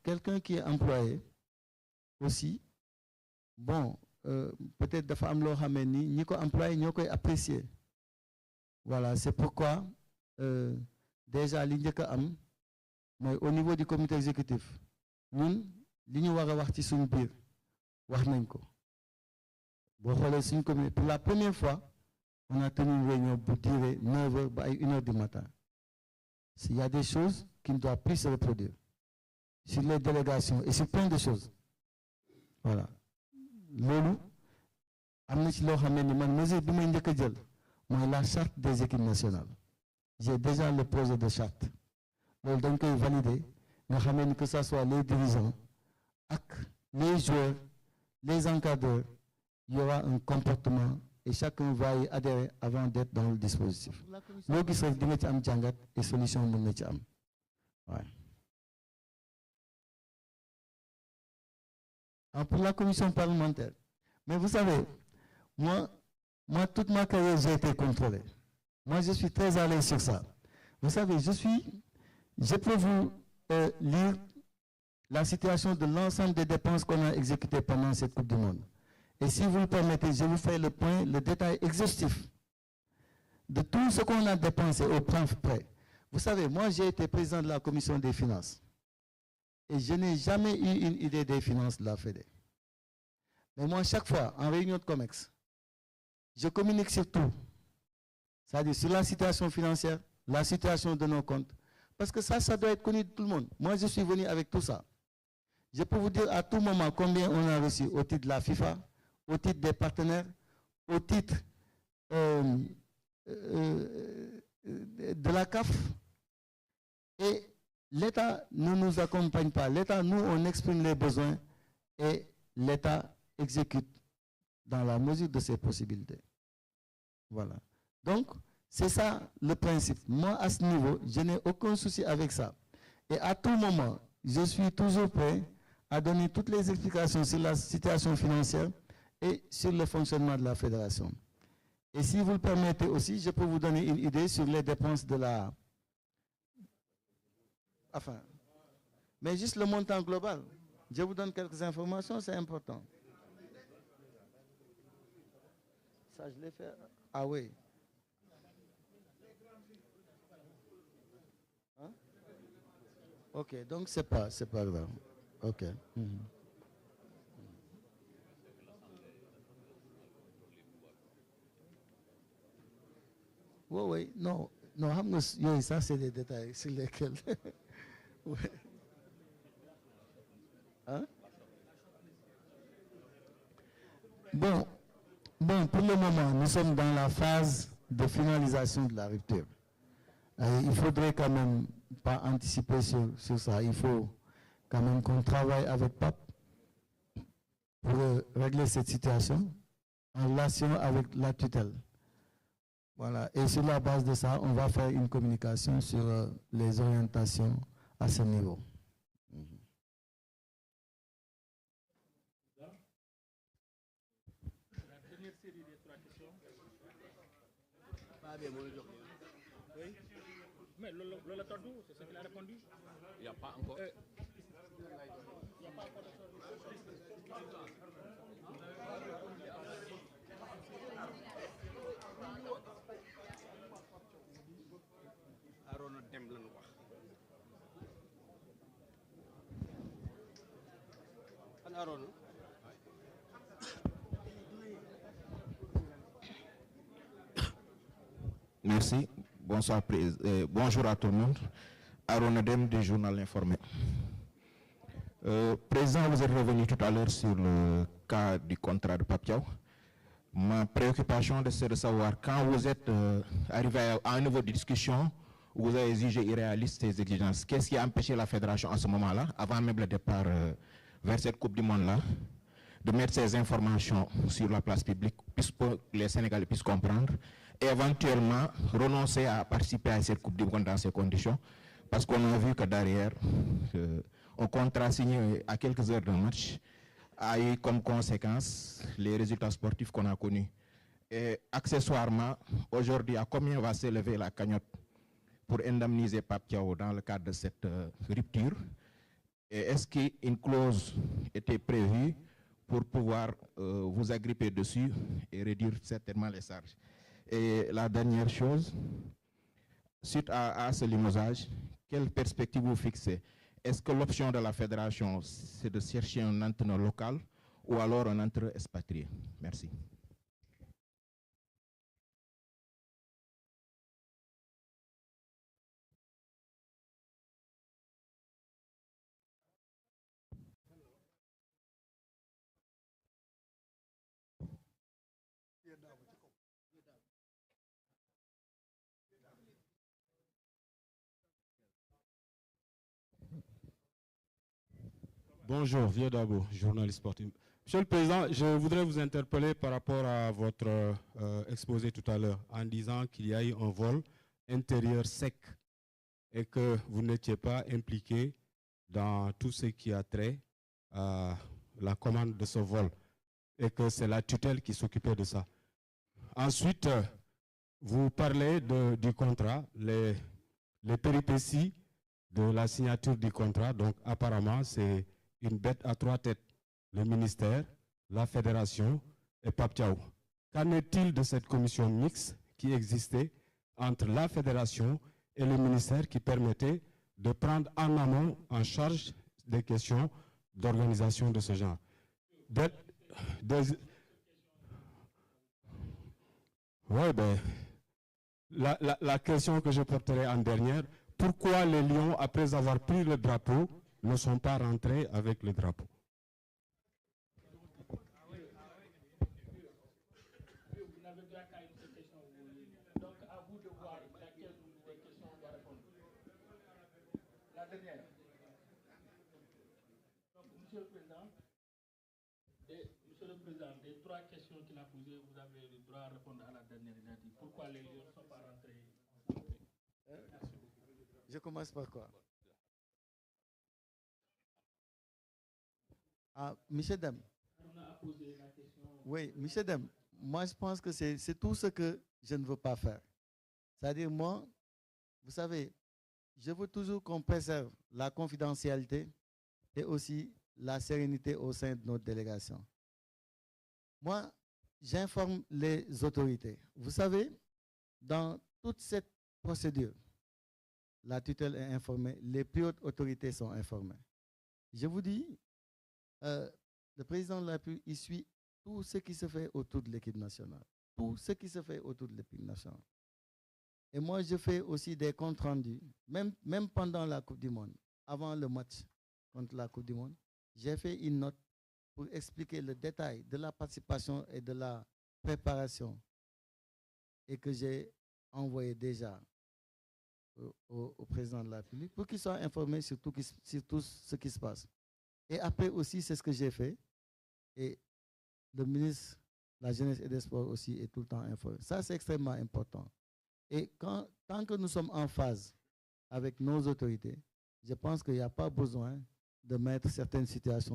quelqu'un qui est employé aussi, bon, peut-être dafa am loo xamee ni ñi ko employé ñoo koy apprécier. Voilà, c'est pourquoi déjà li njëkk a am mooy au niveau du comité exécutif ñun li ñu war a wax ci suñu biir wax nañ ko. Boo xoolee suñu comité pour la première fois on a tenu une réunion pour durer 9h à 1h du matin. S'il y a des choses qui ne doivent plus se reproduire sur les délégations et sur plein de choses. Voilà. Loolu am na ci loo xam ne man mesure bi may njëkk a jël mooy la charte des équipes nationales. J'ai déjà le projet de charte. Loolu dañ koy valider nga xam ne que ça soit les dirigeants ak les joueurs, les encadreurs, il y aura un comportement et chacun va y adhérer avant d'être dans le dispositif. Loo gis rek di nga ci am jàngat et solution mën na ci am. Ouais. Pour la commission parlementaire. Mais vous savez, moi, toute ma carrière, j'ai été contrôlé. Moi, je suis très à l'aise sur ça. Vous savez, je peux vous lire la situation de l'ensemble des dépenses qu'on a exécutées pendant cette Coupe du Monde. Et si vous le permettez, je vous fais le détail exhaustif de tout ce qu'on a dépensé au point près. Vous savez, moi, j'ai été président de la commission des finances. Et je n'ai jamais eu une idée des finances de la Fédé. Mais moi, chaque fois, en réunion de COMEX, je communique sur tout. C'est-à-dire sur la situation financière, la situation de nos comptes. Parce que ça doit être connu de tout le monde. Moi, je suis venu avec tout ça. Je peux vous dire à tout moment combien on a reçu au titre de la FIFA, au titre des partenaires, au titre de la CAF. Et l'État ne nous accompagne pas. L'État, nous, on exprime les besoins et l'État exécute dans la mesure de ses possibilités. Voilà. Donc, c'est ça le principe. Moi, à ce niveau, je n'ai aucun souci avec ça. Et à tout moment, je suis toujours prêt à donner toutes les explications sur la situation financière et sur le fonctionnement de la fédération. Et si vous le permettez aussi, je peux vous donner une idée sur les dépenses de la... Enfin, mais juste le montant global. Je vous donne quelques informations, c'est important. Ça, je l'ai fait. Ah oui. Hein? Ok, donc c'est pas grave. Ok. Oui, non, ça c'est des détails sur lesquels... ouais. Hein? Bon, pour le moment, nous sommes dans la phase de finalisation de la rupture. Il faudrait quand même pas anticiper sur ça. Il faut quand même qu'on travaille avec Pape pour régler cette situation en relation avec la tutelle. Voilà. Et sur la base de ça, on va faire une communication sur les orientations à ce niveau. Oui. Mais Lola Tordou, c'est ce qu'il a répondu. Il n'y a pas encore. Il n'y a pas encore de Arona Dem lañu wax. An Arona. Merci. Bonsoir, bonjour à tout le monde. Arona Dem du journal Informé. Président, vous êtes revenu tout à l'heure sur le cas du contrat de Pape Diaw. Ma préoccupation, c'est de savoir quand vous êtes arrivé à un niveau de discussion où vous avez jugé irréaliste ces exigences, qu'est-ce qui a empêché la fédération en ce moment-là, avant même le départ vers cette Coupe du Monde-là, de mettre ces informations sur la place publique, puisque les Sénégalais puissent comprendre, et éventuellement renoncer à participer à cette Coupe du Monde dans ces conditions, parce qu'on a vu que derrière, un contrat signé à quelques heures d'un match a eu comme conséquence les résultats sportifs qu'on a connus. Et accessoirement, aujourd'hui, à combien va s'élever la cagnotte pour indemniser Pape Diaw dans le cadre de cette rupture? Et est-ce qu'une clause était prévue pour pouvoir vous agripper dessus et réduire certainement les charges? Et la dernière chose, suite à ce limogeage, quelle perspective vous fixez? Est-ce que l'option de la fédération, c'est de chercher un entraîneur local ou alors un entraîneur expatrié? Merci. Bonjour, Vieux Dabo, journaliste sportif. Monsieur le Président, je voudrais vous interpeller par rapport à votre exposé tout à l'heure en disant qu'il y a eu un vol intérieur sec et que vous n'étiez pas impliqué dans tout ce qui a trait à la commande de ce vol et que c'est la tutelle qui s'occupait de ça. Ensuite, vous parlez du contrat, les péripéties de la signature du contrat. Donc apparemment, c'est une bête à trois têtes, le ministère, la fédération et Pape Thiaw. Qu'en est-il de cette commission mixte qui existait entre la fédération et le ministère qui permettait de prendre en amont en charge des questions d'organisation de ce genre? Oui, ben, la question que je porterai en dernière, pourquoi les Lions, après avoir pris le drapeau, ne sont pas rentrés avec le drapeau? Monsieur le Président, des trois questions qu'il a posées, vous avez le droit à répondre à la dernière. Il a dit pourquoi les Lions ne sont pas rentrés? Je commence par quoi? Ah, Michel Dem. Oui, Michel Dem, moi je pense que c'est tout ce que je ne veux pas faire. C'est-à-dire moi, vous savez, je veux toujours qu'on préserve la confidentialité et aussi la sérénité au sein de notre délégation. Moi, j'informe les autorités. Vous savez, dans toute cette procédure, la tutelle est informée, les plus hautes autorités sont informées. Je vous dis, le président de la République, il suit tout ce qui se fait autour de l'équipe nationale. Tout ce qui se fait autour de l'équipe nationale. Et moi, je fais aussi des comptes rendus, même pendant la Coupe du Monde, avant le match contre la Coupe du Monde, j'ai fait une note pour expliquer le détail de la participation et de la préparation et que j'ai envoyé déjà au président de la République pour qu'il soit informé sur tout ce qui se passe. Et après aussi, c'est ce que j'ai fait. Et le ministre de la Jeunesse et des Sports aussi est tout le temps informé. Ça, c'est extrêmement important. Et tant que nous sommes en phase avec nos autorités, je pense qu'il n'y a pas besoin de mettre certaines situations